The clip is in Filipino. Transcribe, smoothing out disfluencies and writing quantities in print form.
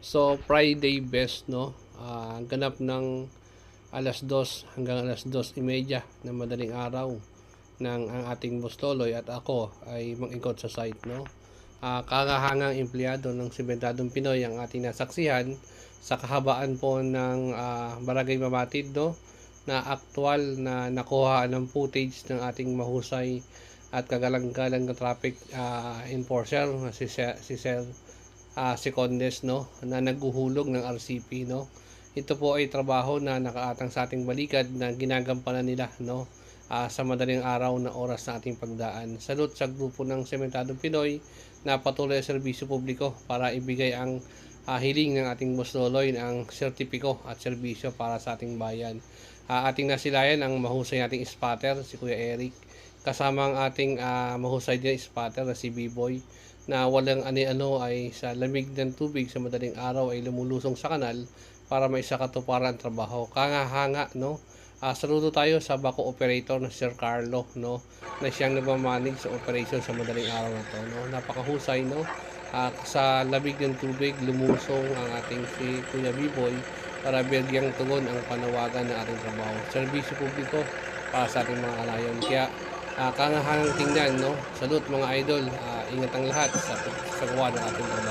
So Friday best, no, ganap ng alas 2 hanggang alas 2:30 ng madaling araw ng ang ating Bustoloy at ako ay mag-ikot sa site, no. Kahangang empleyado ng Sementadong Pinoy ang ating nasaksihan sa kahabaan po ng Barangay Mamatid, no, na aktual na nakuha ng footage ng ating mahusay at kagalang-galang na traffic enforcer na si Sir Secondes, no, na naghuhulog ng RCP, no. Ito po ay trabaho na nakaatang sa ating balikat na ginagampanan nila, no, sa madaling araw na oras na ating pagdaan. Salute sa grupo ng Sementadong Pinoy na patuloy sa serbisyo publiko para ibigay ang hiling ng ating Bustoloy ang sertipiko at serbisyo para sa ating bayan. Ating nasilayan ang mahusay nating spotter, si Kuya Eric, kasama ang ating mahusay din spotter na si B-Boy, na walang ani-ano ay sa lamig ng tubig sa madaling araw ay lumulusong sa kanal para may sakatuparan ang trabaho. Kangahanga, no. Saludo tayo sa bako operator na Sir Carlo, no, na siyang nagmamanig sa operation sa madaling araw na to, no. Napakahusay, no. Sa lamig ng tubig lumusong ang ating si Kuya B-Boy para bigyang tugon ang panawagan ng ating trabaho. Serbisyo publiko para sa ating mga kalayon. Kaya kangahangang tingnan, no. Salute mga idol. Ingat ang lahat sa gawa ng ating trabaho.